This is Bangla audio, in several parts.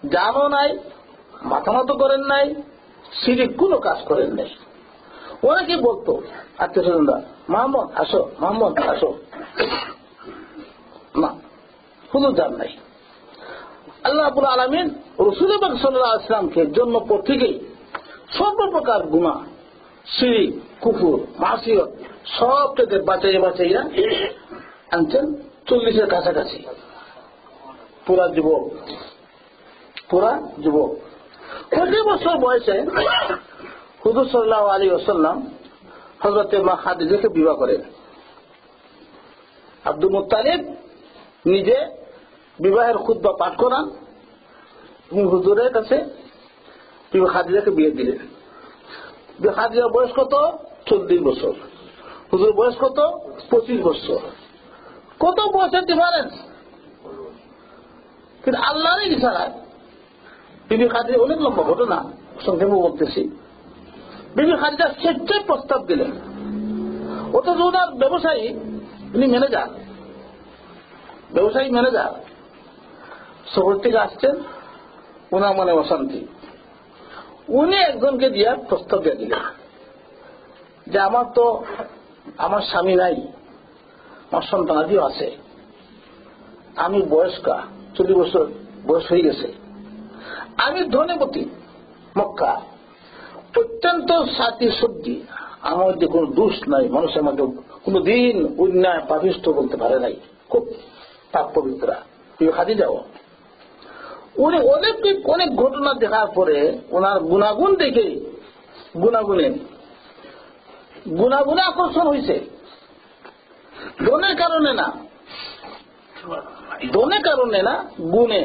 জানো নাই, মাথা মতো করেন নাই, শিরিক কোনো কাজ করেন নাই। অনেকে বলতো আত্মীয় স্বজনরা, মোহাম্মদ আসো, মোহাম্মদ আসো, না, হুজুর যান নাই। আল্লাহ রাব্বুল আলামিন রাসূল পাক সাল্লাল্লাহু আলাইহি ওয়াসাল্লামকে জন্ম পর থেকেই সর্বপ্রকার গুনাহ, শিরিক, কুফর, মাসিয়ত সব থেকে বাঁচাইয়া বাঁচাইয়া আনছেন 40-এর কাছাকাছি। পুরা যুবক 25 বছর বয়সে হুজুর সাল্লাল্লাহু আলাইহি ওয়াসাল্লাম হযরতে মা খাদিজাকে বিবাহ করেন। আব্দুল মুত্তালিব নিজে বিবাহের খুতবা পাঠ করান এবং হুজুরের কাছে খাদিজাকে বিয়ে দিলেন। খাদিজার বয়স কত? 40 বছর। হুজুর বয়স কত? 25 বছর। কত বছর ডিফারেন্স! কিন্তু আল্লাহরই ইশারায় বিবি খাদিজা, অনেক লম্বা ঘটনা, সংক্ষেপে বলতেছি। বিবি খাদিজা স্বেচ্ছায় প্রস্তাব দিলেন। অথচ ওনার ব্যবসায়ী, উনি ম্যানেজার, ব্যবসায়ী ম্যানেজার, শহর থেকে আসছেন, ওনার মনে অশান্তি। উনি একজনকে দিয়ে প্রস্তাব দিয়ে দিলেন যে আমার স্বামী নাই, আমার সন্তানাদিও আছে, আমি বয়স্কা, 40 বছর বয়স হয়ে গেছে, আমি ধনীপতি, মক্কা অত্যন্ত সাথী সবজি, আমার মধ্যে কোন দোষ নাই, মানুষের মধ্যে কোনদিন অন্যায় পাপিষ্ঠ বলতে পারে নাই, খুব পাপ পবিত্রা। তুই খাদি যাও। উনি অনেক ঘটনা দেখার পরে ওনার গুণাগুণ দেখে গুণাগুণে আকর্ষণ হয়েছে। ধনের কারণে না, গুণে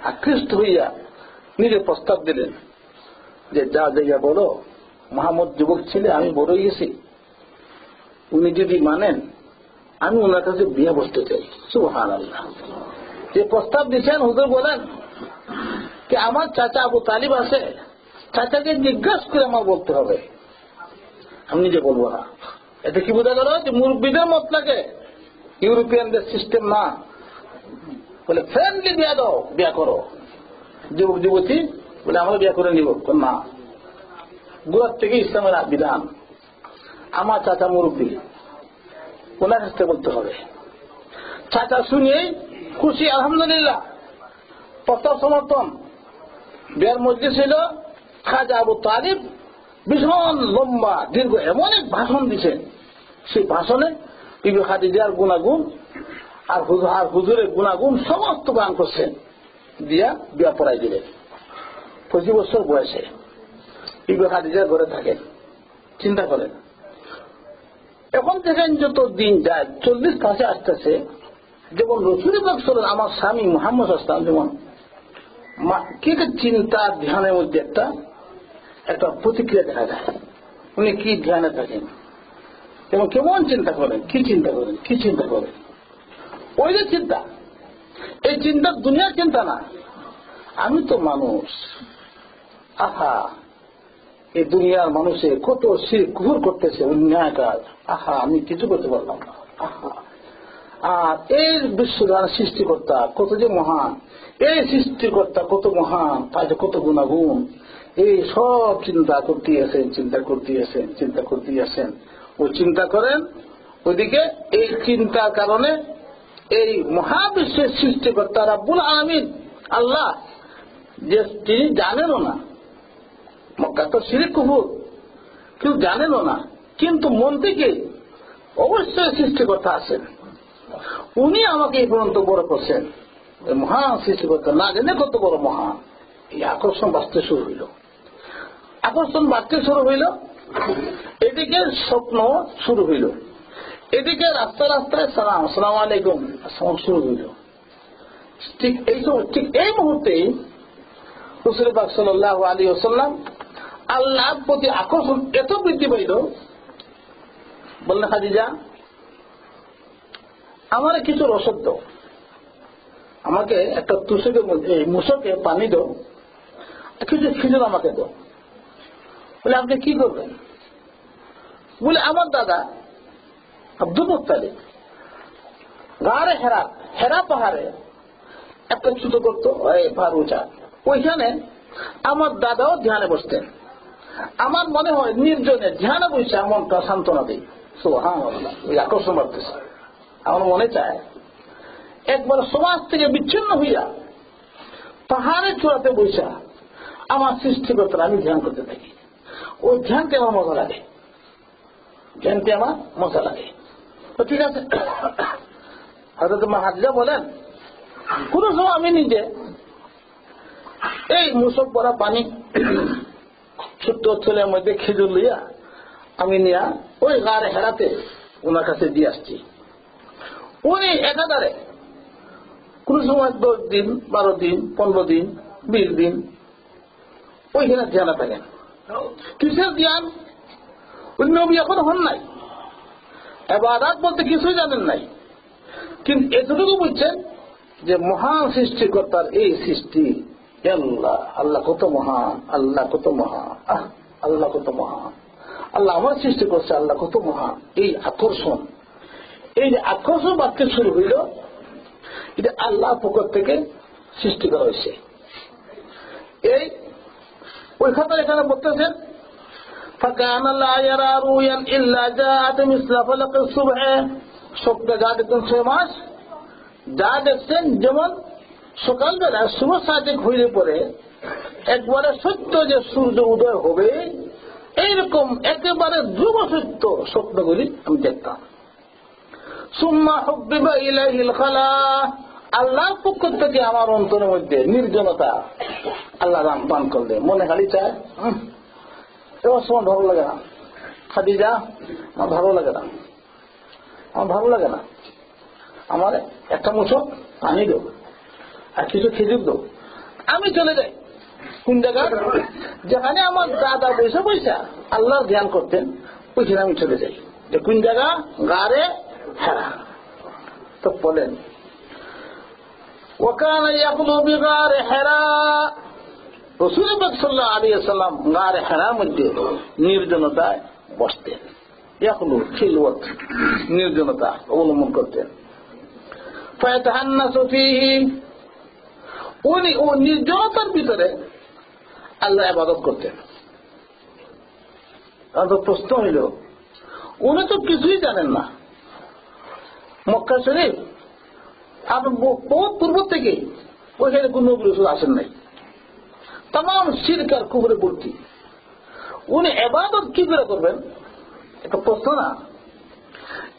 আকৃষ্ট হইয়া নিজে প্রস্তাব দিলেন যে যা জায়গা বলো, মোহাম্মদ যুবক ছেলে, আমি বড় হয়ে গেছি, উনি যদি মানেন আমি ওনার কাছে বিয়ে বসতে চাই। সুবহানাল্লাহ। যে প্রস্তাব দিচ্ছেন, হুজুর বলেন যে আমার চাচা আবু তালিব আছে, চাচাকে জিজ্ঞাসা করে আমার বলতে হবে, আমি নিজে বলবো না। এতে কি বোঝা গেল? যে মুরব্বীদের মত লাগে, ইউরোপিয়ানদের সিস্টেম না। বলে ফ্রেন্ডলি বিয়া দাও, বিয়া করো। যুবক যুবতী বলে আমরা বিয়া করে নিব না, গোড়ার থেকে ইসলামের বিধান। আমার চাচা মুরব্বী, ওনার কাছে বলতে হবে। চাচা শুনিয়ে খুশি, আলহামদুলিল্লাহ, প্রস্তাব সমর্থন। বিয়ার মজলিস ছিল, খাজা আবু তালিব ভীষণ লম্বা দীর্ঘ এমন এক ভাষণ দিচ্ছেন। সেই ভাষণে বিবি খাদিজার গুণাগুণ আর হুজুরের গুণাগুণ সমস্ত গান করছেন, দিয়া বিয়া পড়াই দিলেন। 25 বছর বয়সে বিবি খাদিজার ঘরে থাকেন। চিন্তা করেন, এখন দেখেন যত দিন যায়, 40 কাছে আসতেছে, যেমন রাসূল পাক সাল্লাল্লাহু, আমার স্বামী মুহাম্মদ সাল্লাল্লাহু আলাইহি ওয়াসাল্লাম যেমন কি চিন্তা ধ্যানের মধ্যে একটা প্রতিক্রিয়া দেখা যায়। উনি কি ধ্যানে থাকেন এবং কেমন চিন্তা করেন, কি চিন্তা করেন, ওই যে চিন্তা, এই চিন্তা দুনিয়ার চিন্তা না। আমি তো মানুষ, আহা, এই দুনিয়ার মানুষে কত শিরক কুফর করতেছে, অন্যায় কাজ, আহা, আমি কিছু করতে পারলাম না, আহা। আর এই বিশ্বধার সৃষ্টিকর্তা কত যে মহান, এই সৃষ্টিকর্তা কত মহান, তাই কত গুণাগুণ, এই সব চিন্তা করতে আসেন। ও চিন্তা করেন, ওইদিকে এই চিন্তার কারণে এই মহাবিশ্বের সৃষ্টিকর্তা রাব্বুল আলামিন আল্লাহ, যে তিনি জানেনও না, মক্কা তো শিরক কুফর, কেউ জানেনও না, কিন্তু মন থেকে অবশ্যই সৃষ্টিকর্তা আছেন। উনি আমাকে এই পর্যন্ত বড় করছেন, মহান সৃষ্টিকর্তা না জেনে কত বড় মহান। এই আকর্ষণ বাঁচতে শুরু হইল, এদিকে স্বপ্ন শুরু হইল, এদিকে রাস্তায় সালাম, আসসালামু আলাইকুম শুরু হইল। ঠিক এই মুহূর্তেই রাসূল পাক সাল্লাল্লাহু আলাইহি ওয়াসাল্লাম আল্লাহর প্রতি আকর্ষণ এত বৃদ্ধি পাইল, বললেন খাদিজা, আমার কিছু রসদ দাও, আমাকে একটা তুষকের মধ্যে মুশকে পানি দাও, কিছু খিজুর আমাকে দাও। বলে আপনি কি করবেন? বলে আমার দাদা আব্দুল মুত্তালিব গাড়ে হেরা পাহাড়ে একটা ছোট করতো, পাহাড় উঁচা, ওইখানে আমার দাদাও ধ্যানে বসতেন। আমার মনে হয় নির্জনে ধ্যানে বসে মনটা সান্ত্বনা দেয়। সুবহানাল্লাহ, ওই আকর্ষণ বাড়তেছে। আমার মনে চায় একবার সমাজ থেকে বিচ্ছিন্ন হইয়া পাহাড়ের চূড়াতে বসা আমার সৃষ্টিকর্তার আমি ধ্যান করতে থাকি। ওই ধ্যানকে আমার মজা লাগে, ধ্যানকে আমার মজা লাগে। তো ঠিক আছে, হযরত মাহাদিজা বলেন কোন সময় আমি নিজে এই মুসক ভরা পানি ছোট্ট ছেলের মধ্যে খেজুর লইয়া আমি নিয়া ওই গাড়ে হেরাতে ওনার কাছে দিয়ে আসছি। উনি একাধারে কোন সময় 10 দিন 12 দিন 15 দিন 20 দিন ওইখানে ধ্যানে থাকেন। কিসের ধ্যান? উনি নবী এখন হন নাই, ইবাদত বলতে কিছুই জানেন নাই, কিন্তু এতটুকু বুঝছেন যে মহান সৃষ্টিকর্তার এই সৃষ্টি, আল্লাহ আল্লাহ কত মহান, আল্লাহ কত মহান, আল্লাহ কত মহান, আল্লাহ আমার সৃষ্টি করছে, আল্লাহ কত মহান। এই আকর্ষণ, এই যে আকর্ষণ বাক্য শুরু হইল, এটা আল্লাহ পক্ষ থেকে সৃষ্টি করা হয়েছে। এই ওই খাতার এখানে বলতেছেন فكان لا يرى رؤيا الا جاءت مثل فلق الصبح। স্বপ্ন যা দেখতেন 6 মাস যা দেখছেন যেমন সকালবেলা শুভ সাজে ঘুরে পড়ে একবারে সত্য যে সূর্য উদয় হবে, এইরকম একেবারে ধ্রুব সত্য স্বপ্নগুলি আমি দেখতাম। সুম্মা হুব্বিবা ইলাইহিল খালা, আল্লাহর পক্ষ থেকে আমার অন্তরের মধ্যে নির্জনতা আল্লাহ দান পান করলে মনে খালি চায় এবার সময় ভালো লাগে না, খাদিজা আমার ভালো লাগে না, আমার ভালো লাগে না, আমার একটা মুঠো পানি দেব আর কিছু খেজুর দেব, আমি চলে যাই কোন জায়গায় যেখানে আমার দাদা বসে বসে আল্লাহর ধ্যান করতেন, ওইখানে আমি চলে যাই। যে কোন জায়গা? গারে হেরা। তো বলেন ওকানা ইয়াকুলু বিগারে হেরা, রাসূল সাল্লাল্লাহু আলাইহি ওয়াসাল্লাম গারে হেরার মধ্যে নির্জনতায় বসতেন। ইয়াকুলু খিলওয়াত, নির্জনতা অবলম্বন করতেন। ফায়াতাহান্নাসু ফীহি, উনি ও নির্জনতার ভিতরে আল্লাহ ইবাদত করতেন। তো প্রশ্ন হইল উনি তো কিছুই জানেন না। মক্কা শরীফ আপনার বহুত পূর্ব থেকে ওইখানে কোন নবী রাসূল আসেন নাই, তাম শিরক আর কুফরে ভর্তি। উনি ইবাদত কি করে করবেন? একটা প্রশ্ন না?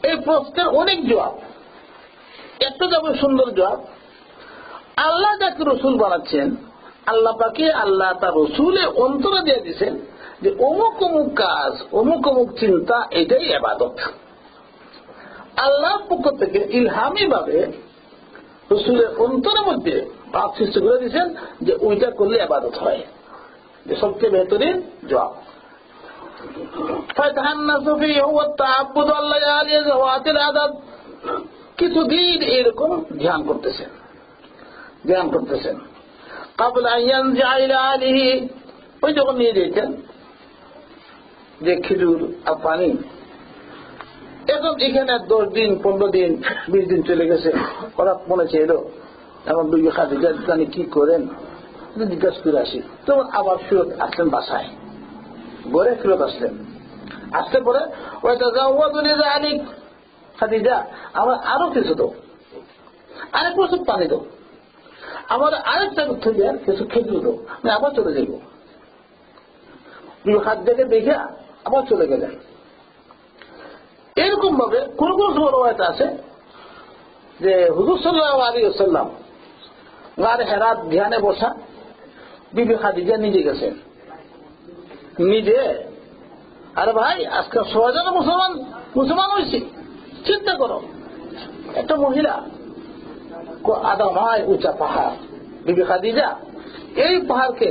এই প্রশ্নের অনেক জবাব, একটা যাবে সুন্দর জবাব। আল্লাহ যাকে রসুল বানাচ্ছেন, আল্লাহ পাকে আল্লাহ তার রসুলের অন্তরে দিয়ে দিচ্ছেন যে অমুক অমুক কাজ, অমুক অমুক চিন্তা, এটাই ইবাদত। আল্লাহর পক্ষ থেকে ইলহামি ভাবে রসুলের অন্তরের মধ্যে ভাব সৃষ্টি করে দিচ্ছেন যে ওইটা করলে ইবাদত হয়, যে সবচেয়ে বেহতরিন জবাব। কিছুদিন এরকম ধ্যান করতেছেন। ওই যখন নিয়ে যেতেন যে খেজুর আর পানি, এখন এখানে 10 দিন 15 দিন 20 দিন চলে গেছে, হঠাৎ মনে চেয়েল এখন দুই খাদিজা জানি কি করেন, জিজ্ঞাসা করে আসি। তখন আবার ফেরত আসলেন বাসায়, ঘরে ফেরত আসলেন। আসতে পরে খাদিজা আমার আরো কিছু দাও, আরেক বছর পানি দাও, আমার আরেকটা থেকে কিছু খেজুর দাও, আমি আবার চলে যাইব। খাদ্যকে দেখে আবার চলে গেলেন। এরকম ভাবে কোন কোন সময় আছে যে হুজুর সাল্লাল্লাহু আলাইহি ওয়াসাল্লাম গারে হেরাত ধ্যানে বসা, বিবি খাদিজা নিজে গেছেন, নিজে। আরে ভাই আজকে 100 জন মুসলমান হয়েছে, চিন্তা করো। একটা মহিলা আধা মাইল উঁচা পাহাড়, বিবি খাদিজা এই পাহাড়কে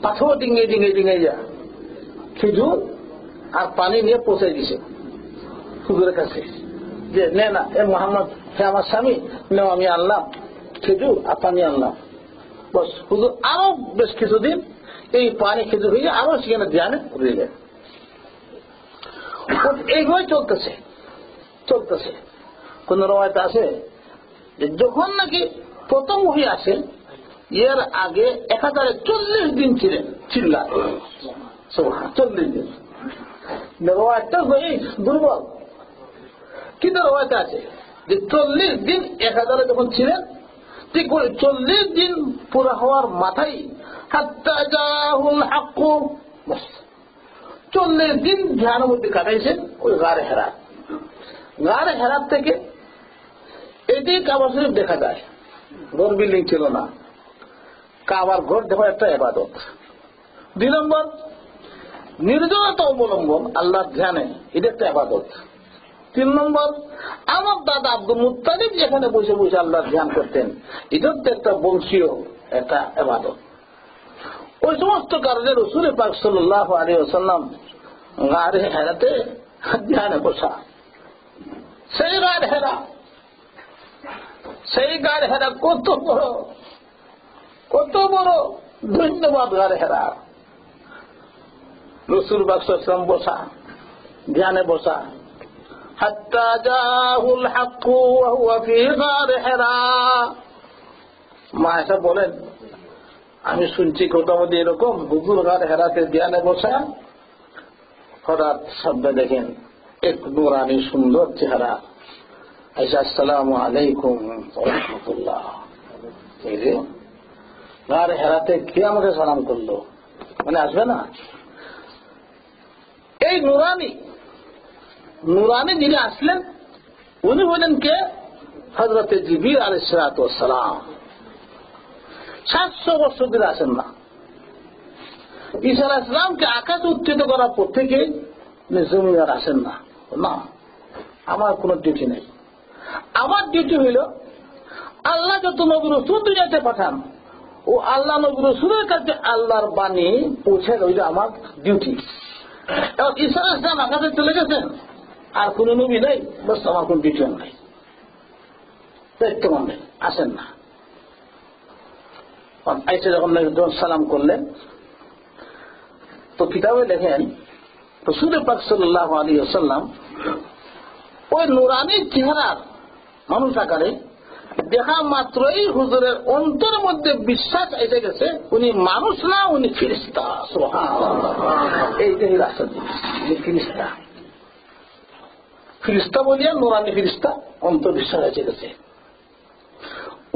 পাথর ডিঙে ডিঙে ডিঙে যা খেজুর আর পানি নিয়ে পৌঁছে দিছে হুজুরের কাছে, যে নে না এ মোহাম্মদ, হে আমার স্বামী, নেও আমি আনলাম খেজুর আর পানি আনলাম। বস হুজুর আরো বেশ কিছুদিন এই পানি খেজুর হয়ে আরো সেখানে ধ্যানে রইলেন। এইভাবে চলতেছে। কোন রওয়ায়েতে আছে যে যখন নাকি প্রথম ওহী আসে এর আগে 1040 দিন ছিলেন চিল্লা 40 দিন। রওয়ায়াতটা দুর্বল, কিন্তু রওয়ায়াতে আছে যে 40 দিন 1000 যখন ছিলেন, ঠিক ওই 40 দিন পুরা হওয়ার মাথায় হাত্তা জাহুল হক, 40 দিন ধ্যানের মধ্যে কাটাইছেন ওই গারে হেরা। গারে হেরাত থেকে এটি কাবা শরীফ দেখা যায়। ঘর বিল্ডিং ছিল না, কাবার ঘর দেখা একটা ইবাদত। 2 নম্বর, নির্জনতা অবলম্বন আল্লাহর ধ্যানে, এটা একটা ইবাদত। 3 নম্বর, আমার দাদা আব্দুল মুত্তালিব যেখানে বসে বসে আল্লাহর ধ্যান করতেন, এটা তো একটা বংশীয় একটা ইবাদত। ওই সমস্ত কারণে রাসূল পাক সাল্লাল্লাহু আলাইহি ওয়াসাল্লাম গারে হেরাতে ধ্যানে বসা। সেই গারে হেরা, সেই গারে হেরা কত বড়, কত বড় ধন্যবাদ গারে হেরা। রাসূল পাক সাল্লাল্লাহু আলাইহি ওয়াসাল্লাম বসা, ধ্যানে বসা। হাত্তা জাহুল হক ওয়া হুয়া ফি গারে হেরা। মা এসে বলেন, আমি শুনছি কোথাও মধ্যে এরকম হুজুর গারে হেরাতে ধ্যানে বসা, হঠাৎ শব্দ দেখেন এক নূরানি সুন্দর চেহারা, আসসালামু আলাইকুম ওয়া রাহমাতুল্লাহ। এই যে গারে হেরাতে কে আমাকে সালাম করলো, মানে আসবে না? এই নুরানি যিনি আসলেন, উনি হলেন কে? হযরতে জিবরিল আলাইহিস সালাতু ওয়াস সালাম। 700 বছর ধরে আসেন না। ঈসা আলাইহিস সালামকে আকাশে উত্থিত করার পর থেকে জমিনে আর আসেন না। না, আমার কোনো ডিউটি নেই। আমার ডিউটি হইল আল্লাহ যত নবী রাসূল দুনিয়াতে পাঠান, ও আল্লাহ নবী রাসূলের কাছে আল্লাহর বাণী পৌঁছে হইল আমার ডিউটি। এবং ঈসা আলাইহিস সালাম আকাশে চলে গেছেন, আর কোন নবী নেই, বাস আমার কোন ডিউটি নাই, দায়িত্বমান নেই, আসেন না। আইসা যখন সালাম করলেন, তো কিতাবে লেখেন রাসূল পাক সাল্লাল্লাহু আলাইহি ওয়াসাল্লাম ওই নুরানি চেহারার মানুষ আকারে দেখা মাত্রই হুজুরের অন্তরের মধ্যে বিশ্বাস এসে গেছে উনি মানুষ না, উনি ফেরেশতা। সুবহানাল্লাহ, এইটাই রাসূল ফেরেশতা। ফেরেশতা বলিয়া নুরানি ফেরেশতা, অন্তর বিশ্বাস এসে গেছে।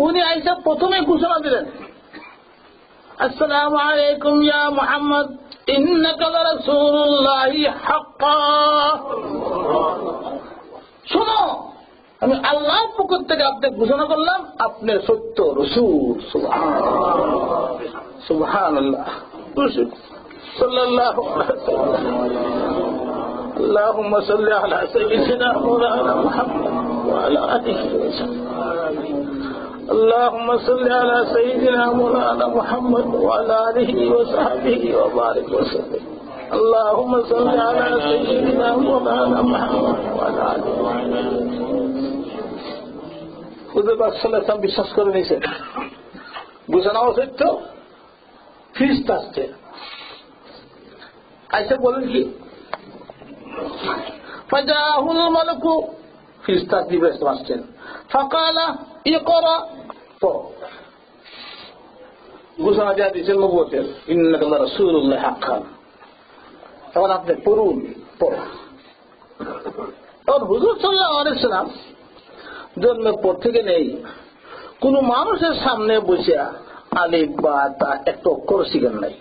উনি আইসা প্রথমে ঘোষণা দিলেন, আসসালামু আলাইকুম ইয়া মুহাম্মদ ইন্নাকা লারাসূলুল্লাহি হাক্কা। শোনো, আমি আল্লাহর পক্ষ থেকে আপনাকে ঘোষণা করলাম আপনি সত্য রাসূল। সুবহানাল্লাহ, সুবহানাল্লাহ। রাসূল সাল্লাল্লাহু আলাইহি ওয়াসাল্লাম, আল্লাহুম্মা সাল্লি আলা সাইয়্যিদিনা মাওলানা মুহাম্মদ ওয়া আলা আলিহি ওয়া সাহবিহি। اللهم صل على سيدنا مولانا محمد وعلى آله وصحبه وبارك وسلم. اللهم صل على سيدنا مولانا محمد وعلى آله হুজুর পাক সাল্লাল্লাহু আলাইহি ওয়াসাল্লাম বিশ্বাস করে নিয়েছেন, বুঝানো সত্য। ফেরেশতা আসছে, আইসা বলেন কি ফাজাহুল মালাকু, ফেরেশতা জিবরাইল আসছেন। ফাকালা ইকরা, ঘোষণা দেওয়া দিয়েছেন নবুয়তের, ইন্নাকা লারাসূলুল্লাহি হাক্কান। এখন আপনি পড়ুন, পড়া। হুজুর সাল্লাল্লাহু আলাইহি ওয়াসাল্লাম জন্মের পর থেকে নেই কোন মানুষের সামনে বসে আলিফ বা তা একটা অক্ষর শিখেন নাই।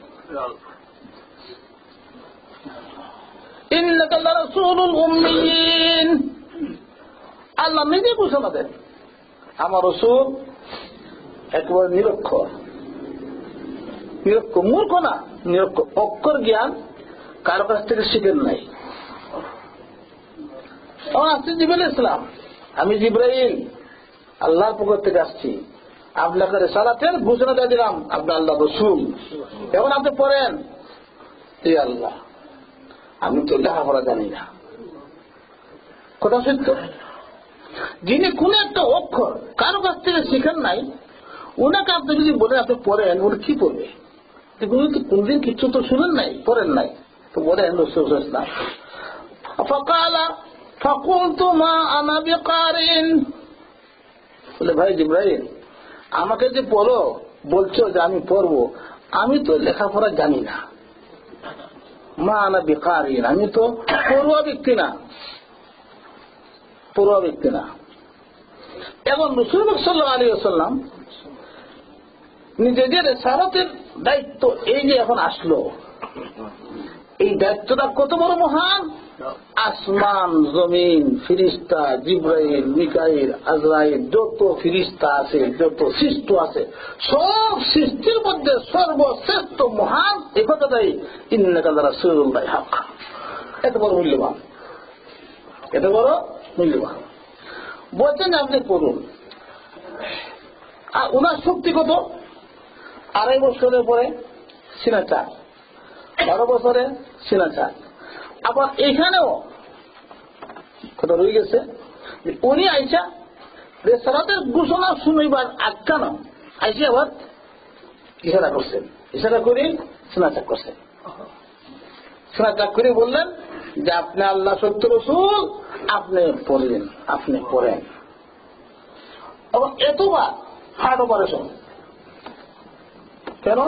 ইন্নাকা লারাসূলুল উম্মিয়িন, আল্লাহ নিজে ঘোষণা দেন আমার রাসূল একেবারে নিরক্ষর। মূর্খ না, নিরক্ষর। অক্ষর জ্ঞান কারো কাছ থেকে শিখেন নাই। আসছি জিবরাইল ইসলাম, আমি জিবরাইল আল্লাহর পক্ষ থেকে আসছি, আপনাকে রিসালাতের ঘোষণা দিয়ে দিলাম, আপনি আল্লাহ রাসূল। এখন আপনি পড়েন, হে আল্লাহ আমি তো লেখাপড়া জানি না। কথা সত্য, যিনি কোন একটা অক্ষর কারো কাছ থেকে শিখেন নাই, ওনাকে আপনি যদি বলেন আপনি পড়েন, উনি কি পড়বে? কোনদিন কিছু তো শুনেন নাই, পড়েন নাই, তো বলেন রাসূল ইসলাম। ফাকালা ফাকুলতু মা আনা বিকারিন, বলে ভাই জিবরাইল আমাকে যে বলো বলছো যে আমি পড়বো, আমি তো লেখাপড়া জানি না, মা আনা বিকারিন, আমি তো পড়ুয়া ব্যক্তি না, পড়ুয়া ব্যক্তি না। এবং রাসূল সাল্লাল্লাহু আলাইহি ওয়াসাল্লাম নিজেদের রিসালাতের দায়িত্ব এই যে এখন আসলো, এই দায়িত্বটা কত বড় মহান! আসমান জমিন ফিরিস্তা জিবরাইল মিকাইল আজরাইল যত ফিরিস্তা আছে, যত সৃষ্টি আছে, সব সৃষ্টির মধ্যে সর্বশ্রেষ্ঠ মহান এই কথাটাই ইন্নাকা লারাসূলুল্লাহ হক। এত বড় মূল্যবান, এত বড় মূল্যবান। বলছেন আপনি পড়ুন। আর ওনার শক্তি কত? 2.5 বছরের পরে সিনা চাক, 12 বছরে সিনা চাক। আবার এখানেও কথা রয়ে গেছে, উনি আইসা রেসালাতের ঘোষণা শুনবার আখ্যান আইসে আবার ইশারা করছেন, ইশারা করে সিনা চাক করছেন। সিনা চাক করে বললেন যে আপনি আল্লাহ সত্য রাসূল, আপনি পড়েন, আপনি পড়েন। এবং এতবার হার্ট অপারেশন কেন?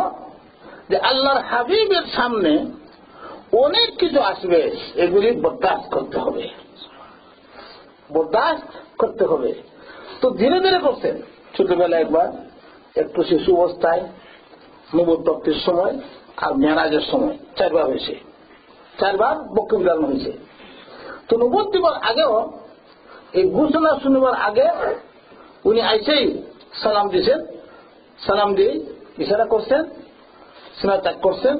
যে আল্লাহর হাবিবের সামনে অনেক কিছু আসবে, এগুলি বরদাস্ত করতে হবে, বরদাস্ত করতে হবে। তো ধীরে ধীরে করছেন। ছোটবেলায় একবার একটু শিশু অবস্থায়, নবুয়তের সময় আর মেরাজের সময় 4 বার হয়েছে, 4 বার বক্তব্য দেওয়ানো হয়েছে। তো নবুয়ত দিবার আগেও, এই ঘোষণা শুনবার আগে উনি আইসেই সালাম দিয়েছেন, সালাম দিয়ে ইশারা করছেন, সিনা ত্যাগ করছেন,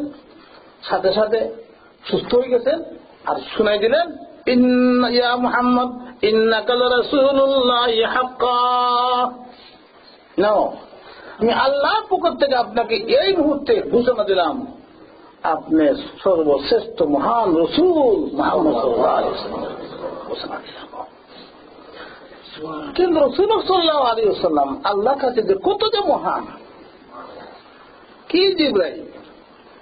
সাথে সাথে সুস্থ হয়ে গেছেন। আর শুনাই দিলেন ইয়া মুহাম্মদ ইন্নাকা লারাসূলুল্লাহি হাক্কা, নাও আমি আল্লাহর পক্ষ থেকে আপনাকে এই মুহূর্তে ঘোষণা দিলাম, আপনি সর্বশ্রেষ্ঠ মহান রাসূল মুহাম্মদ সাল্লাল্লাহু আলাইহি ওয়াসাল্লাম ঘোষণা দিলাম। কিন্তু রাসূল সাল্লাল্লাহু আলাইহি ওয়াসাল্লাম আল্লাহর কাছে যে কত যে মহান! কি জিবরাইল,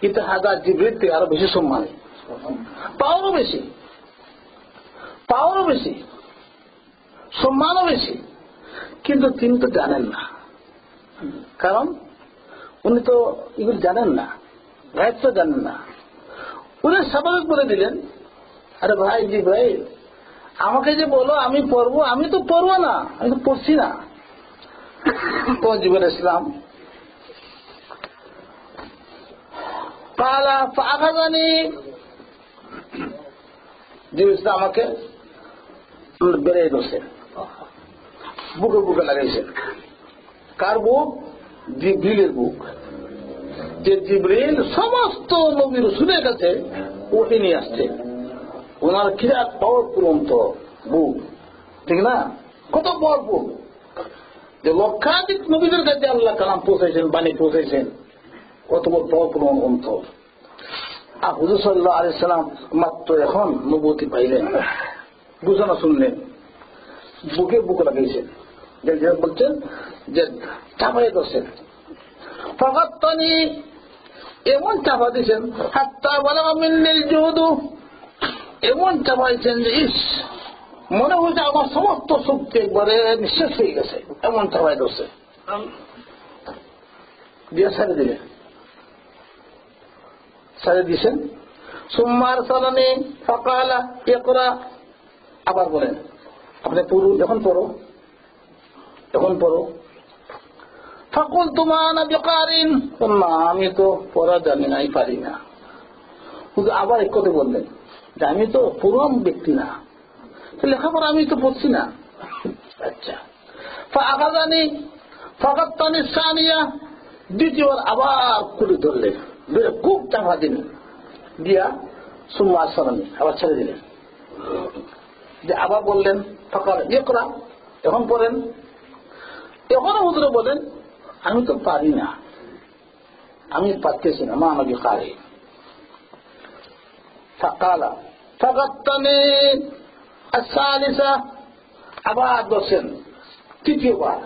কিন্তু হাজার জিবরাইল থেকে আরো বেশি সম্মানী, পাওয়ারও বেশি, পাওয়ারও বেশি, সম্মানও বেশি। কিন্তু তিনি তো জানেন না, কারণ উনি তো এগুলো জানেন না, গায়েব তো জানেন না। উনি স্বাভাবিক বলে দিলেন, আরে ভাই জিবরাইল, আমাকে যে বলো আমি পড়বো, আমি তো পড়বো না, আমি তো পড়ছি না। তো জিবরাইল ইসলাম কালা ফাআখাযানি, জিবরাইল ইসলাম আমাকে বেড়ে ধরছেন, বুকে বুকে লাগাইছেন। কার বুক? জিবরিলের বুক। যে জিবরিল সমস্ত নবী রাসূলের কাছে ওহী নিয়ে আসছে, ওনার কিরাত পাওয়ারফুল অন্তর বুক, ঠিক না? কত পাওয়ারফুল যে লক্ষাধিক নবীদের কাছে আল্লাহ কালাম পৌঁছাইছেন, বাণী পৌঁছাইছেন, কত বড় পাওয়ারফুল অন্তর। আর হুজুর সাল্লাল্লাহু আলাইহি সাল্লাম মাত্র এখন নবুয়তি পাইলেন, ঘোষণা শুনলেন, বুকে বুক লাগাইছেন, বলছেন যে চাপাই করছেন। ফাকাত্তানি, এমন চাপা দিয়েছেন, হাত্তা বালাগা মিন্নিল জুদু, এমন চাপাইছেন যে ইস, মনে হয়েছে আমার সমস্ত শক্তি একবারে নিঃশেষ হয়ে গেছে, এমন চাপাই করছে। দিয়ে ছেড়ে দিলেন, ছেড়ে দিয়েছেন। সুম্মা আরসালানি ফাকালা ইকরা, আবার বলেন আপনি পড়ুন, এখন পড়ো, এখন পড়ো। ফাকুলতু মা আনা বিকারিন, না আমি তো পড়া জানি না, পারি না। শুধু আবার এক কথা বললেন যে আমি তো পুরম ব্যক্তি না, লেখাপড়া আমি তো পড়ছি না। আচ্ছা, ফাআখাযানি ফাকাত্তানি সানিয়া, দ্বিতীয়বার আবার কুড়ি ধরলেন, খুব চাপা দিলেন, দিয়া সুম্মা আরসালানি, আবার ছেড়ে দিলেন। যে আবার বললেন ফাকাল ইকরা, এখন পড়েন। এখনো হুজুরে বলেন আমি তো পারি না, আমি পারতেছি না, মা আমাকে কারি। ফাকালা ফাকাত্তানি আস-সালিসা, আবার দর্শেন, তৃতীয়বার,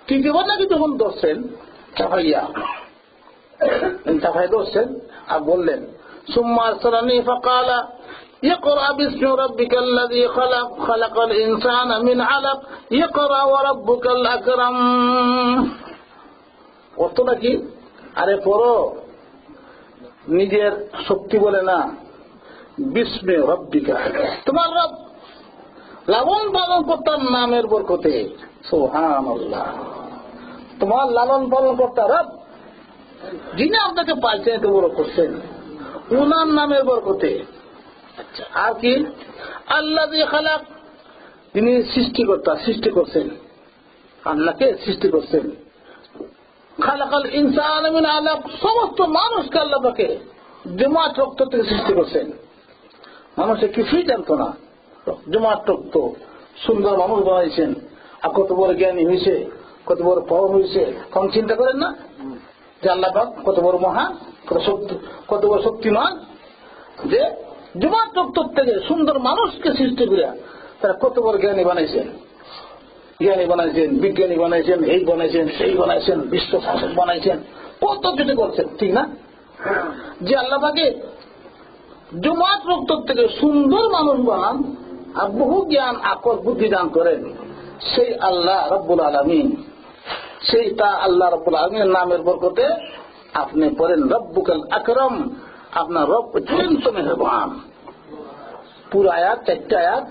তৃতীয়বার নাকি যখন দর্শেন চাপাইয়া, চাপাই দর্শেন আর বললেন সুম্মা আরসালানি ফাকালা اقرأ باسم ربك الذي خلق خلق الإنسان من علق اقرأ وربك الأكرم অর্থ নাকি আরে পড়ো, নিজের শক্তি বলে না, বিস্মে রব্বিকা, তোমার রব লালন পালন কর্তার নামের বরকতে। সুবহানাল্লাহ, তোমার লালন পালন কর্তা রব, যিনি আপনাকে পালছেন এত বড় করছেন, উনার নামের বরকতে। আচ্ছা, আর কি? আল্লাযী খালাক, তিনি সৃষ্টিকর্তা, সৃষ্টি করছেন, আল্লাহকে সৃষ্টি করছেন। খালাকাল ইনসানা মিন আলাক, সমস্ত মানুষকে আল্লাহ পাকে জমাট রক্ত থেকে সৃষ্টি করছেন। মানুষে কিছুই জানতো না, জমাট রক্ত, সুন্দর মানুষ বানাইছেন। আর কত বড় জ্ঞানী হয়েছে, কত বড় পাওয়ার হয়েছে, কম চিন্তা করেন না যে আল্লাহ পাক কত বড় মহান, কত বড় শক্তিমান, যে জমাট রক্ত থেকে সুন্দর মানুষকে সৃষ্টি করে তারা কত বড় জ্ঞানী বানাইছেন। জ্ঞানী বানাইছেন, বিজ্ঞানী বানাইছেন, এই বানাইছেন, সেই বানাইছেন, বিশ্ব শাসক বানাইছেন, কত কিছু করছেন, ঠিক না? যে আল্লাহ পাকে জমাট রক্ত থেকে সুন্দর মানুষ বানান আর বহু জ্ঞান আকল বুদ্ধি দান করেন, সেই আল্লাহ রব্বুল আলামিন, সেই তা আল্লাহ রব্বুল আলামিনের নামের বরকতে আপনি পড়েন রব্বুকাল আকরাম, আপনার রব অত্যন্ত মেহেরবান। পুরো আয়াত, 4টা আয়াত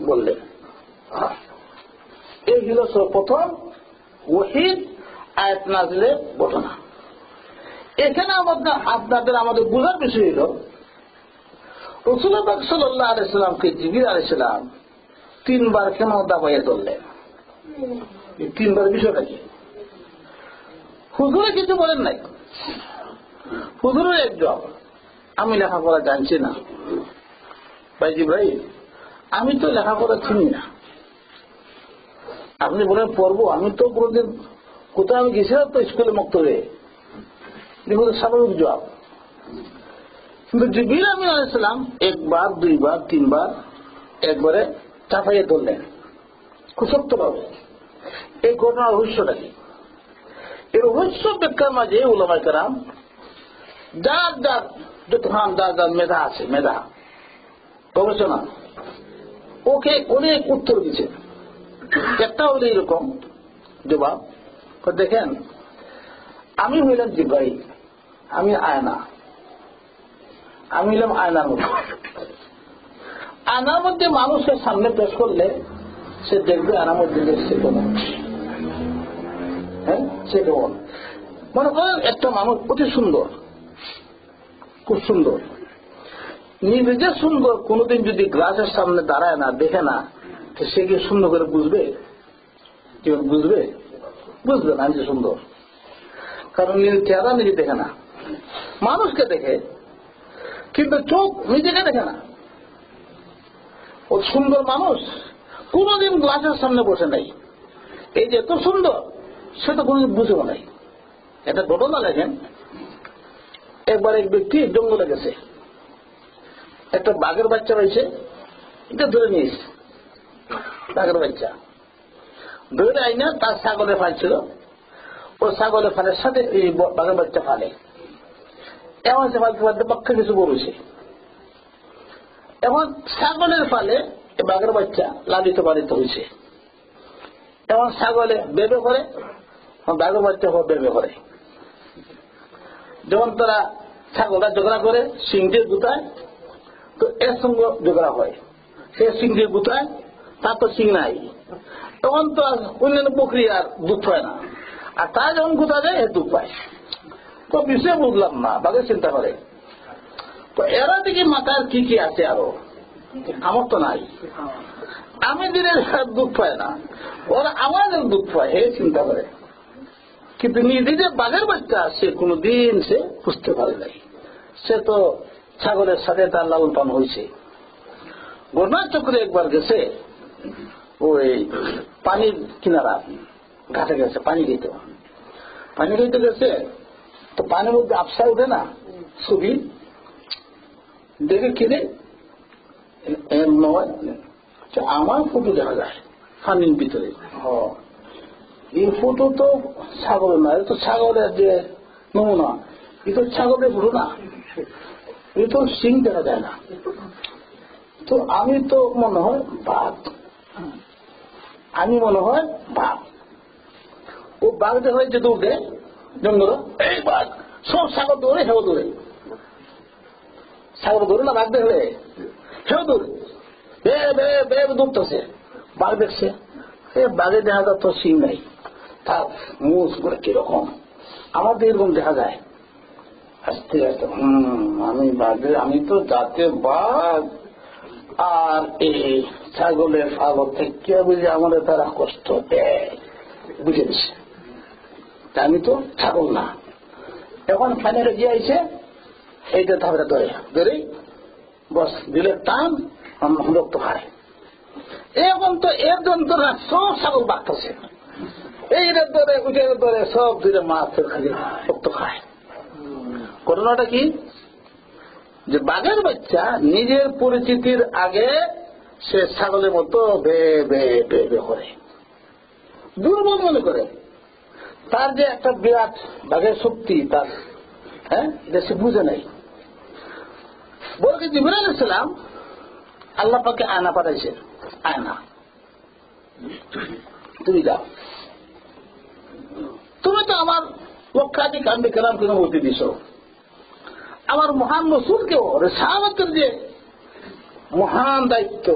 বললেন। এই হল সর্বপ্রথম ওহীর আয়াত নাযিলের ঘটনা। এখানে আপনাদের আমাদের বোঝার বিষয় হল রাসূল পাক সাল্লাল্লাহু আলাইহি সাল্লামকে জিবরিল আলাইহিস সালাম 3বার কেন দাবাইয়া ধরলেন? এই 3বার বিষয়টা কি? হুজুরে কিছু বলেন নাই। হুজুরের এক জবাব, আমি লেখাপড়া জানছি না। ভাই জিবরাইল, আমি তো লেখাপড়া চিনি না, আপনি বলেন পড়বো, আমি তো কোনদিন কোথাও আমি গেছিলাম তো স্কুলে মক্তবে, দেখুন স্বাভাবিক জবাব। কিন্তু জিবরিল আমিন আলাইহিস সালাম 1বার 2বার 3বার একবারে চাপাইয়ে ধরলেন খুব শক্তভাবে। এই ঘটনার রহস্যটা কি? এই রহস্য ব্যাখ্যার মাঝে উলামায়ে কেরাম যার যার মেধা আছে, মেধা গবেষণা, ওকে অনেক উত্তর দিচ্ছে। একটা হলো এরকম জবাব, দেখেন আমি হইলাম জিবরাইল, আমি আয়না, আমি হইলাম আয়নার মধ্যে। আয়নার মধ্যে মানুষের সামনে পেশ করলে সে দেখবে আয়নার মধ্যে সে কেমন, হ্যাঁ সে কেমন। মনে করেন একটা মানুষ অতি সুন্দর, খুব সুন্দর, নিজে সুন্দর, কোনদিন যদি গ্লাসের সামনে দাঁড়ায় না, দেখে না, তো সে কি সুন্দর করে বুঝবে? বুঝবে? বুঝবে না যে সুন্দর, কারণ নিজের চেহারা নিজে দেখে না। মানুষকে দেখে কিন্তু চোখ নিজেকে দেখে না। ও সুন্দর মানুষ কোনদিন গ্লাসের সামনে বসে নাই, এই যে এত সুন্দর সে তো কোনদিন বুঝেও নাই। একটা ঘটনা দেখেন, একবার এক ব্যক্তি জঙ্গলে গেছে, একটা বাঘের বাচ্চা রয়েছে, এটা ধরে নিয়েছে। বাঘের বাচ্চা ধরে আইনা তার ছাগলের ফাল ছিল, ও ছাগলের ফালের সাথে এই বাঘের বাচ্চা ফালে, এমন সে ফালতে ফালতে পক্ষে কিছু বলেছে। এখন ছাগলের ফালে বাঘের বাচ্চা লালিত পালিত হয়েছে। এখন ছাগলে বেবে করে, বাঘের বাচ্চা বেবে করে। যখন তারা ছাগলটা ঝগড়া করে সিং দিয়ে গুতায়, তো এর সঙ্গে ঝগড়া হয়, সে সিং দিয়ে গুতায়, তার তো সিং নাই, তখন তো অন্যান্য বকরি আর দুধ পায় না, আর তারা যখন গুতা যায় এর দুধ পায়। তো বিষয় বুঝলাম না, বাঘে চিন্তা করে তো এরা দেখি মাথার কি কি আছে, আরো আমার তো নাই, আমি দিনের দুধ পায় না, ওরা আমাদের দুধ পায়, হে চিন্তা করে। কিন্তু নিজে যে বাঘের বাচ্চা সে কোনদিন সে বুঝতে পারে নাই, সে তো ছাগলের সাথে তার লালন পালন হয়েছে। ঘটনার চক্রে একবার গেছে, ওই পানির কিনারা ঘাটে গেছে পানি খাইতে গেছে, তো পানির মধ্যে আপসা উঠে না, ছবি দেখে কিনে আমার ফটো দেখা যায় পানির ভিতরে। এই ফটো তো ছাগলের না, এটা তো ছাগলের যে নমুনা, এ তো ছাগলের ফটো না, এ তো সিং দেখা যায় না। তো আমি তো মনে হয় বাঘ, ও বাঘ দেখা হয় যে দৌড়ে, জঙ্গল এই বাঘ, সব ছাগল দৌড়ে, হেও দৌড়ে, ছাগল দৌড়ে না বাঘ দেখলে হেও দৌড়ে, বে বে বে দৌড়তেছে। বাঘ দেখছে, বাঘে দেখা যাচ্ছে সিং নাই, তার মুখ করে কিরকম আমাদের এরকম দেখা যায়। আস্তে আস্তে আমি বাঘে, আমি তো জাতের বাঘ, আর এই ছাগলের ফাগল থেকে বুঝে আমাদের তারা কষ্ট দেয়, বুঝে দিচ্ছে আমি তো ছাগল না। এখন ফাইনালে গিয়ে আইছে, এইটা তাহলে ধরে ধরে বস দিলে টান, রক্ত খায়। এখন তো এর যন্ত্রণা সব ছাগল বাঁকতেছে, এই ধরে উঠে ধরে সব ধরে মাছের খালি রক্ত খায়। ঘটনাটা কি, যে বাঘের বাচ্চা নিজের পরিচিতির আগে সে ছাগলের মতো বে বে বে বে করে, দুর্বল মনে করে। তার যে একটা বিরাট বাঘের শক্তি তার, হ্যাঁ, এটা সে বুঝে নাই। বলকে জিবরাইল আলাইহিস সালাম আল্লাহ পাকে আয়না পাঠাইছে, আয়না তুমি যাও, তুমি তো আমার লক্ষাধিক আম্বিয়া কেরাম কেন বলতে দিছ, আমার মহান রসুলকেও রিসালাতের যে মহান দায়িত্ব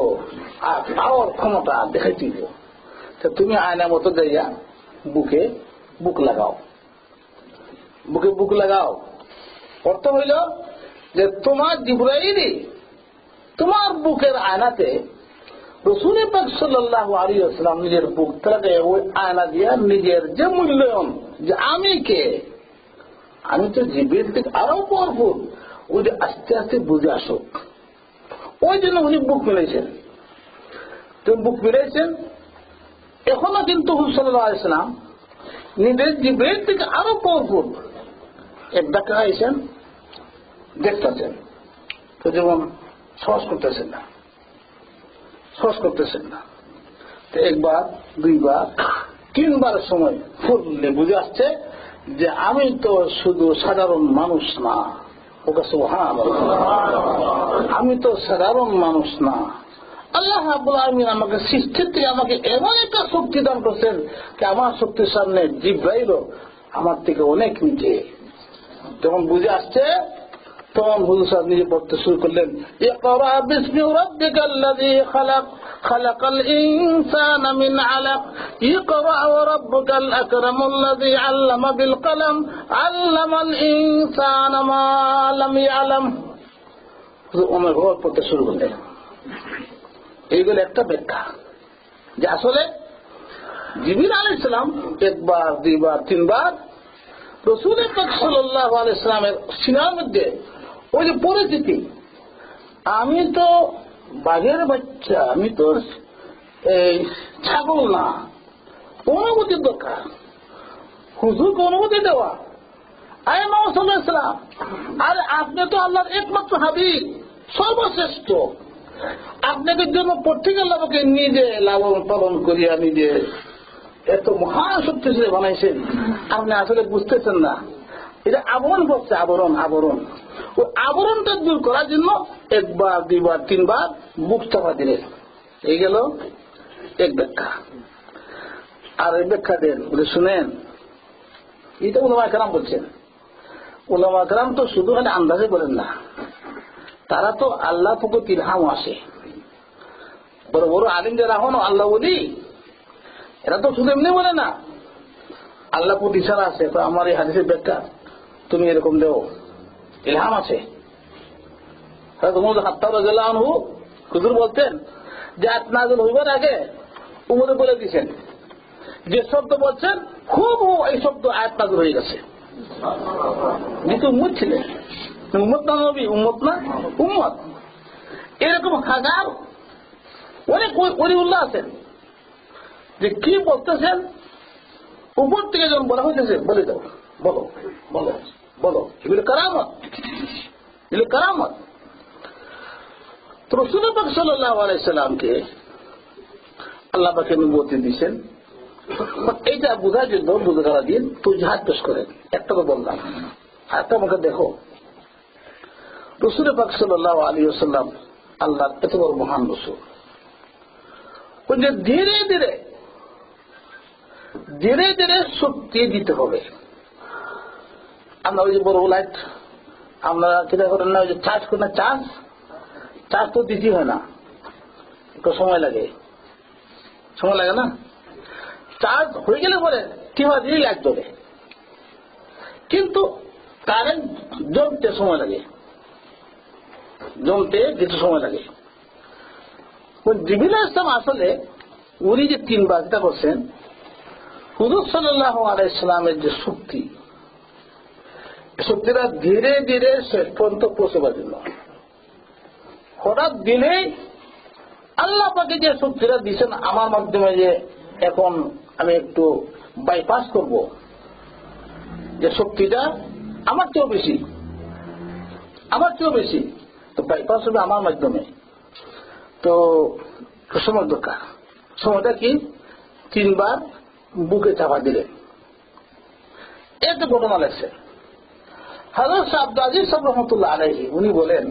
আর পাওয়ার ক্ষমতা দেখাইতে দিও, তুমি আয়না মতো যাইয়া বুকে বুক লাগাও, বুকে বুক লাগাও। অর্থ হইল যে তোমার জিবরাইলই তোমার বুকের আয়নাতে রাসূল পাক সাল্লাল্লাহু আলাইহি ওয়াসাল্লাম নিজের বুক থেকে ওই আয়না দিয়া নিজের যে মূল্যায়ন, যে আমি কে, আমি তো জিবরাইল থেকে আরো পাওয়ারফুল, ওই যে আস্তে আস্তে বুঝে আসুক, ওই জন্য উনি বুক মিলাইছেন। তুমি বুক মিলাইছেন, এখনো কিন্তু হুজুর সাল্লাল্লাহু আলাইহি ওয়াসাল্লাম নিজের জিবরাইল থেকে আরো পাওয়ারফুল এক ডাকা আইছেন, দেখতেছেন তো যেমন সহজ করতেছেন না, সহজ করতেছেন না। তো একবার দুইবার তিনবারের সময় ফুললে বুঝে আসছে যে আমি তো শুধু সাধারণ মানুষ না, ওকে সুবহানাল্লাহ, আমি তো সাধারণ মানুষ না। আল্লাহ রাব্বুল আলামিন আমাকে সৃষ্টির থেকে আমাকে এমন একটা শক্তি দান করছেন যে আমার শক্তির সামনে জিবরাইলও আমার থেকে অনেক নিচে। যখন বুঝে আসছে তখন হুজুর সাহেব নিজে পড়তে শুরু করলেন, ইকরা বিসমি রাব্বিকাল্লাযী খালাক, খালাকাল ইনসানা মিন আলাক, ইকরা ওয়া রাব্বুকাল আকরামুল্লাযী আল্লামা বিল কলম, আল্লামাল ইনসানা মা লাম ইয়ালাম। ওমর ঘর পড়তে শুরু করলেন। এইগুলো একটা ব্যাখ্যা যে আসলে জিবরিল আলাইহিস সালাম একবার দুইবার তিনবার রাসূল পাক সাল্লাল্লাহু আলাইহি সাল্লামের সিনার মধ্যে ওই যে পরিচিতি, আমি তো বাঘের বাচ্চা, আমি তো এই ছাগল না, অনুমতির দরকার, হুজুরকে অনুমতি দেওয়া। আয় মুহাম্মদ সাল্লাল্লাহু আলাইহি সাল্লাম, আরে আপনি তো আল্লাহর একমাত্র হাবিব, সর্বশ্রেষ্ঠ, আপনাকে জন্য প্রত্যেক আল্লাহ আমাকে নিজে লালন পালন করিয়া নিজে এত মহান শক্তিশালী বানাইছেন, আপনি আসলে বুঝতেছেন না। এটা আবরণ করছে, আবরণ আবরণ, ওই আবরণটা দূর করার জন্য একবার দুইবার তিনবার বুক চাপা দিলেন। এই গেল এক ব্যাখ্যা। আর এই ব্যাখ্যা দেন বলে শুনেন, এটা উলামায়ে কেরাম বলছেন। উলামায়ে কেরাম তো শুধু মানে আন্দাজে বলেন না, তারা তো আল্লাহ থেকে ইলহাম আসে। বড় বড় আলিম যারা হন আল্লাহ বলি, এরা তো শুধু এমনি বলে না, আল্লাহ প্রতি ইশারা আছে। তো আমার এই হাদিসের ব্যাখ্যা তুমি এরকম দেও, ইলহাম আছে। হযরত খাত্তাব রাদিয়াল্লাহু আনহু হুজুর বলতেন যে আয়াত নাযিল হইবার আগে উমরে বলে দিয়েছেন যে শব্দ বলছেন খুব এই শব্দ আয়াত নাযিল হয়ে গেছে। কিন্তু উম্মত ছিলেন, উম্মত না নবী, উম্মত না উম্মত, এরকম হাজার অনেক ওলিউল্লাহ আছেন যে কি বলতেছেন উপর থেকে যখন বলা হইতেছে বলে দাও, বলো বলো বলো, এগুলো কারামত, এগুলো কারামত। তো রাসূল পাক সাল্লাল্লাহু আলাইহি সাল্লামকে আল্লাহ পাক নবুয়ত দিয়েছেন। এইটা বোঝার জন্য বুঝারা দিন তুজহাত পেশ করেন। একটা তো বললাম, একটা আমাকে দেখো, রাসূল পাক সাল্লাল্লাহু আলাইহি ওয়াসাল্লাম আল্লাহর এত বড় মহান রাসূল, ধীরে ধীরে ধীরে ধীরে শক্তি দিতে হবে। আমরা ওই যে বড় লাইট আমরা যেটা করেন না, ওই যে চার্জ করেন না, চার্জ তো দিতে হয় না, একটু সময় লাগে না। চার্জ হয়ে গেলে পরে টিপা দিলেই লাইট জ্বলে, কিন্তু কারেন্ট জমতে সময় লাগে, জমতে কিছু সময় লাগে। জিবরিল আলাইহিস সালাম আসলে উনি যে 3 বার যেটা করছেন, হুজুর সাল্লাল্লাহু আলাইহি সাল্লামের যে শক্তিটা ধীরে ধীরে শেষ পর্যন্ত পৌঁছবার জন্য। হঠাৎ দিনে আল্লাহ পাকে যে শক্তিটা দিচ্ছেন আমার মাধ্যমে, যে এখন আমি একটু বাইপাস করব, যে শক্তিটা আমার চেয়েও বেশি, তো বাইপাস হবে আমার মাধ্যমে, তো সময় দরকার। সময়টা কি? 3 বার বুকে চাপা দিলেন। এত ঘটনা লাগছে। হযরত শাহ আব্দুল আজিজ সাহেব রহমাতুল্লাহ আলাইহি উনি বলেন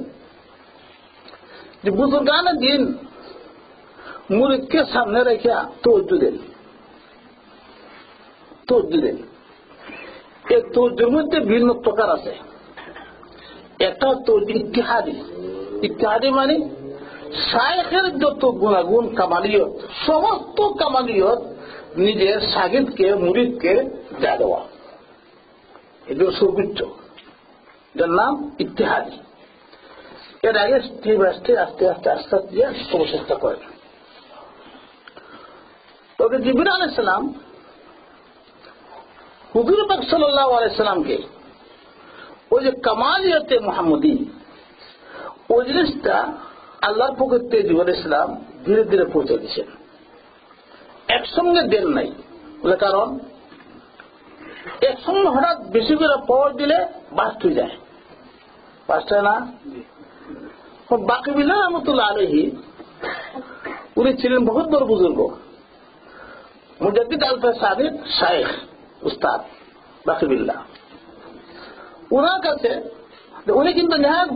যে বুজুর্গানে দিন মুরিদকে সামনে রেখে তওজ্জু দেন। এই তওজ্জুর মধ্যে ভিন্ন প্রকার আছে। একটা তওজ্জু ইত্তিহাদি মানে শায়েখের যত গুণাগুণ কামালিয়ত, সমস্ত কামালিয়ত নিজের শাগিদকে মুরিদকে দেয়া দেওয়া, এগুলো সর্বোচ্চ, যার নাম ইত্তিহাদি। এর আগে স্টেপ আস্তে আস্তে দিয়ে চেষ্টা করেন। তবে জিবরিল আলাইহিস সালাম হুজুর পাক সাল্লাল্লাহু আলাইহি সাল্লামকে ওই যে কামালিয়তে মুহাম্মদী, ওই জিনিসটা আল্লাহর পক্ষ থেকে জিবরিল আলাইহিস সালাম ধীরে ধীরে পৌঁছে দিয়েছেন, একসঙ্গে দেন নাই। কারণ একসঙ্গে হঠাৎ বেশি করে পাওয়ার দিলে বাস্ট হয়ে যায়, বাস্ট হয় না। বাকিবিল্লাহ রহমতুল্লাহ আলাইহি উনি ছিলেন বহুত বড় বুজুর্গ, মুজাদ্দিদ আল-ফাসানির শায়েখ উস্তাদ বাকিবিল্লাহ। উনার কাছে উনি কিন্তু নেহাত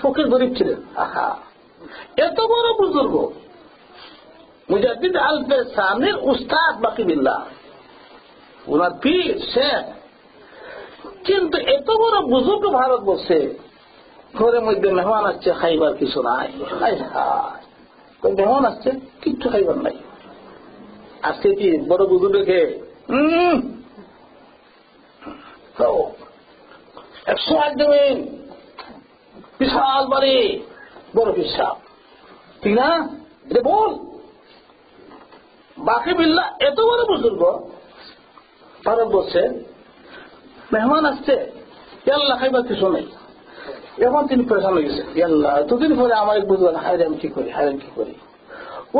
ফকির গরিব ছিলেন। এত বড় বুজুর্গ মুজাদ্দিদ আল-ফাসানির উস্তাদ বাকিবিল্লাহ, উনার পীর শেখ, কিন্তু এত বড় বুজুর্গ ভারতবর্ষে ঘরের মধ্যে মেহমান আসছে, খাইবার কিছু নাই। মেহমান আসছে, কিচ্ছু খাইবার নাই। আজকে কি বড় বুজুর্গকে 108 জমিন, বিশাল বাড়ি, বড় পিসাব, ঠিক না? এটা বল বাকিবিল্লাহ এত বড় বুজুর্গ ভারতবর্ষে, মেহমান আসছে, আল্লাহ খাইবার কিছু নেই। এখন তিনি পরেশান হয়ে গেছে, আল্লাহ এতদিন পরে আমার এক বুঝলেন, হায় আমি কি করি।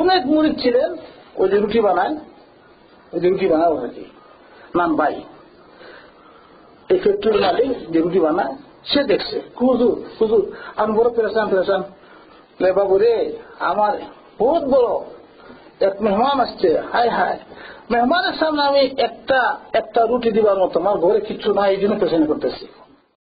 অনেক মুরিদ ছিলেন, ওই যে রুটি বানায় ওখানে নাম ভাই, এই ফ্যাক্টরির মালিক যে রুটি বানায়, সে দেখছে হুজুর আমি বড় পেরেশান। বাবু রে, আমার বহুত বড় এক মেহমান আসছে, হায় মেহমানের সামনে আমি একটা রুটি দিবার মতো আমার ঘরে কিচ্ছু নাই, এই জন্য পেরেশানি করতেছি।